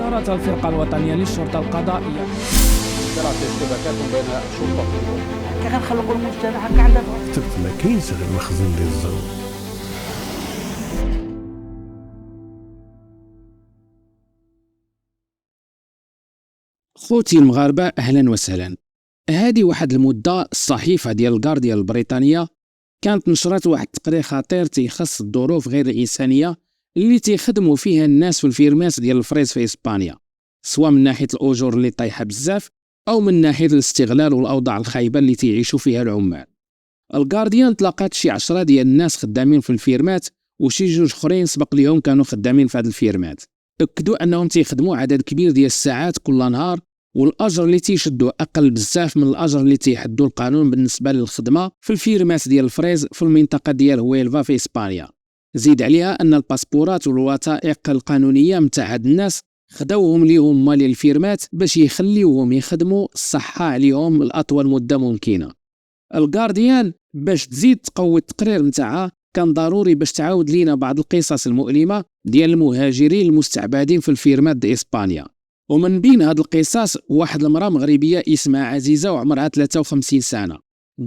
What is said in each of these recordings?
دارت الفرقة الوطنية للشرطة القضائية طلعت اشتباكات بين الشرطة والجيش. كيف نخلقوا المجتمع هكا عندنا كتبت ما كاينش غير المخزن ديال الزهور. خوتي المغاربة أهلا وسهلا. هذه واحد المدة الصحيفة ديال الغارديان البريطانية كانت نشرت واحد التقرير خطير تيخص الظروف غير الإنسانية اللي تيخدموا فيها الناس في الفيرماس ديال الفريز في إسبانيا، سواء من ناحية الأجور اللي طايحة بزاف أو من ناحية الاستغلال والأوضاع الخايبة اللي تيعيشوا فيها العمال. الغارديان تلاقات شي 10 ديال الناس خدامين في الفيرمات وشي 2 اخرين سبق ليهم كانوا خدامين في هاد الفيرمات، أكدوا أنهم تيخدموا عدد كبير ديال الساعات كل نهار، والأجر اللي تيشدوا أقل بزاف من الأجر اللي تيحدوا القانون بالنسبة للخدمة في الفيرمات ديال الفريز في المنطقة ديال هويلفا في إسبانيا. زيد عليها أن الباسبورات والوثائق القانونية متاع هاد الناس خداوهم ليهم مال الفيرمات باش يخليوهم يخدموا الصحة عليهم الأطول مدة ممكنة. الغارديان باش تزيد تقوي التقرير متاعها كان ضروري باش تعاود لينا بعض القصص المؤلمة ديال المهاجرين المستعبدين في الفيرمات ديال إسبانيا. ومن بين هاد القصص واحد المرأة مغربية اسمها عزيزة وعمرها 53 سنة،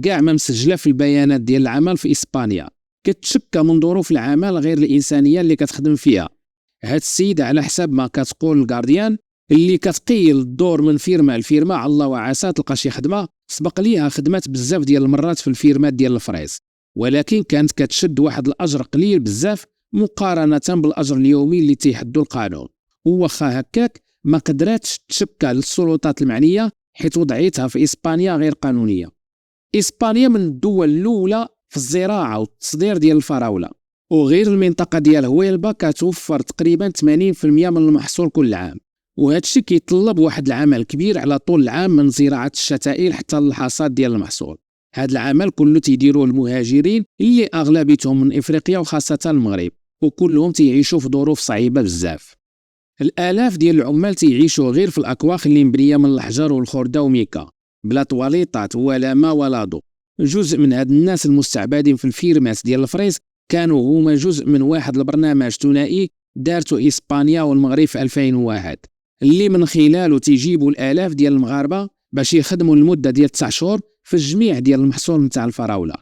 كاع ما مسجلة في البيانات ديال العمل في إسبانيا، كتشكى من ظروف العمل غير الإنسانية اللي كتخدم فيها. هاد السيدة على حسب ما كتقول الغارديان اللي كتقيل الدور من فيرما لفيرما، على الله وعسى تلقى شي خدمة. سبق ليها خدمات بزاف ديال المرات في الفيرمات ديال الفريز، ولكن كانت كتشد واحد الأجر قليل بزاف مقارنة بالأجر اليومي اللي تيحدو القانون. وواخا هكاك ما قدراتش تشكى للسلطات المعنية حيت وضعيتها في إسبانيا غير قانونية. إسبانيا من الدول الأولى في الزراعة والتصدير ديال الفراولة، وغير المنطقة ديال هويلبا كتوفر تقريبا 80% من المحصول كل عام، وهذا الشيء كيطلب واحد العمل كبير على طول العام من زراعة الشتائل حتى الحصاد ديال المحصول. هذا العمل كله تيديروه المهاجرين اللي أغلبيتهم من إفريقيا وخاصة المغرب، وكلهم تيعيشوا في ظروف صعيبة بزاف. الآلاف ديال العمال تيعيشوا غير في الأكواخ اللي مبنية من الحجر والخردة وميكا بلا طواليطات ولا ما ولا ضوء. جزء من هاد الناس المستعبدين في الفيرمات ديال الفريز كانوا هما جزء من واحد البرنامج ثنائي دارته إسبانيا والمغرب في 2001 اللي من خلاله تيجيبوا الآلاف ديال المغاربة باش يخدموا لمدة ديال 9 شهور في الجميع ديال المحصول نتاع الفراولة.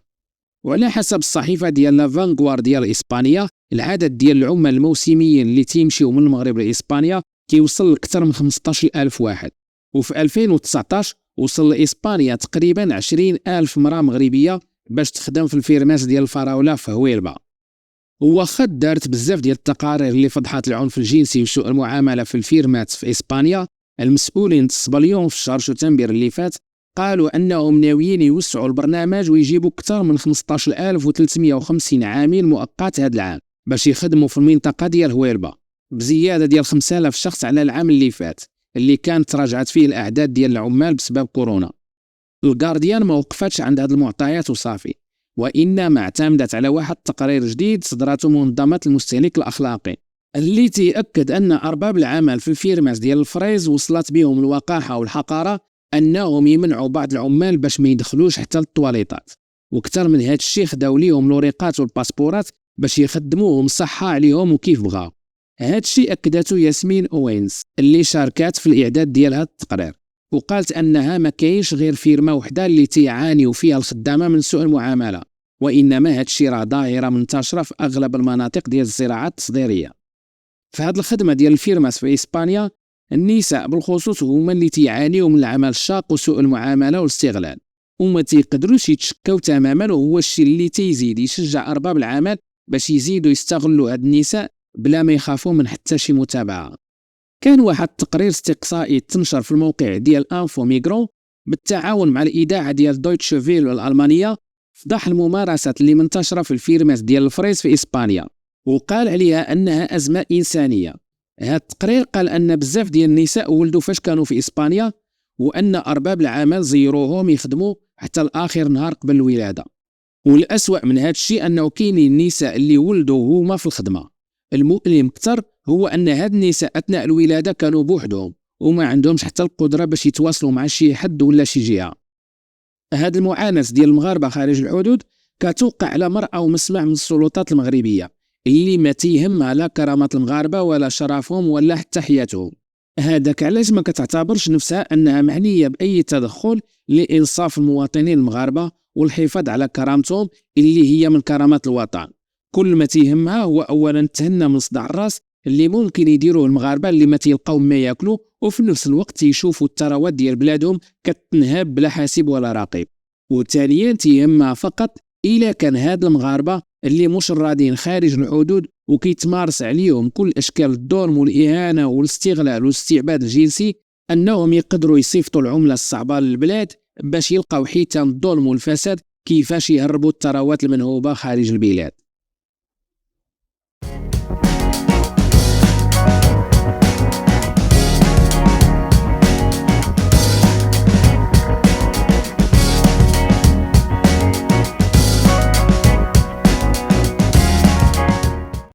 وعلى حسب الصحيفة ديال لا فانغوارديا الإسبانية، العدد ديال العمال الموسميين اللي تيمشيو من المغرب لإسبانيا كيوصل لأكثر من 15,000 واحد، وفي 2019 وصل لإسبانيا تقريبا 20,000 مرأة مغربية باش تخدم في الفيرماس ديال الفراولة في هويلبا. وواخا دارت بزاف ديال التقارير اللي فضحات العنف الجنسي وسوء المعاملة في الفيرمات في إسبانيا، المسؤولين تصب اليوم في شهر شتنبر اللي فات قالوا أنهم ناويين يوسعوا البرنامج ويجيبوا أكثر من 15,350 عامل مؤقت هذا العام باش يخدموا في المنطقة ديال هويلبا، بزيادة ديال 5,000 شخص على العام اللي فات اللي كانت تراجعت فيه الأعداد ديال العمال بسبب كورونا. الغارديان ما وقفتش عند هذه المعطيات وصافي، وإنما اعتمدت على واحد التقرير جديد صدرته منظمة المستهلك الأخلاقي اللي تيأكد أن أرباب العمل في الفيرماس ديال الفريز وصلت بهم الوقاحة والحقارة أنهم يمنعوا بعض العمال باش ما يدخلوش حتى للطواليطات، وكتر من هاد الشيء خداو ليهم الوريقات والباسبورات باش يخدموهم صحة عليهم وكيف بغاو. هاد الشيء أكدته ياسمين أوينز اللي شاركات في الإعداد ديال هاد التقرير، وقالت أنها ما كاينش غير فيرما وحده اللي تيعانيو فيها الخدامة من سوء المعاملة، وإنما هاد الشيء راه ظاهرة منتشرة في أغلب المناطق ديال الزراعة التصديرية. في هاد الخدمة ديال الفيرماس في إسبانيا النساء بالخصوص هما اللي تيعانيو من العمل الشاق وسوء المعاملة والاستغلال، وما تيقدروش يتشكاو تماما، وهو الشيء اللي تيزيد يشجع أرباب العمل باش يزيدوا يستغلوا هاد النساء بلا ما يخافوا من حتى شي متابعة. كان واحد التقرير استقصائي تنشر في الموقع ديال انفو ميغرو بالتعاون مع الإذاعة ديال دويتشه فيل الألمانية فضح الممارسات اللي منتشرة في الفيرماس ديال الفريز في إسبانيا، وقال عليها أنها أزمة إنسانية. هذا التقرير قال أن بزاف ديال النساء ولدوا فاش كانوا في إسبانيا، وأن أرباب العمل زيروهم يخدموا حتى الآخر نهار قبل الولادة. والأسوأ من هذا الشيء أنه كاينين النساء اللي ولدوا هما في الخدمة. المؤلم كتر هو أن هاد النساء أثناء الولادة كانوا بوحدهم وما عندهمش حتى القدرة باش يتواصلوا مع شي حد ولا شي جهة. هاد المعاناة ديال المغاربة خارج الحدود كتوقع على مرأى ومسمع من السلطات المغربية اللي ما تيهمها لا كرامة المغاربة ولا شرفهم ولا حتى حياتهم. هذاك علاش ما كتعتبرش نفسها أنها معنية بأي تدخل لإنصاف المواطنين المغاربة والحفاظ على كرامتهم اللي هي من كرامات الوطن. كل ما تيهمها هو أولا تهنى من صداع الراس اللي ممكن يديروه المغاربة اللي ما تيلقاو ما ياكلوا، وفي نفس الوقت تيشوفوا الثروات ديال بلادهم كتنهب بلا حاسب ولا راقب. وثانيا تيهمها فقط إلا كان هاد المغاربة اللي مشردين خارج الحدود وكيتمارس عليهم كل أشكال الظلم والإهانة والاستغلال والاستعباد الجنسي، أنهم يقدروا يصيفطوا العملة الصعبة للبلاد باش يلقاو حيتان الظلم والفساد كيفاش يهربوا الثروات المنهوبة خارج البلاد.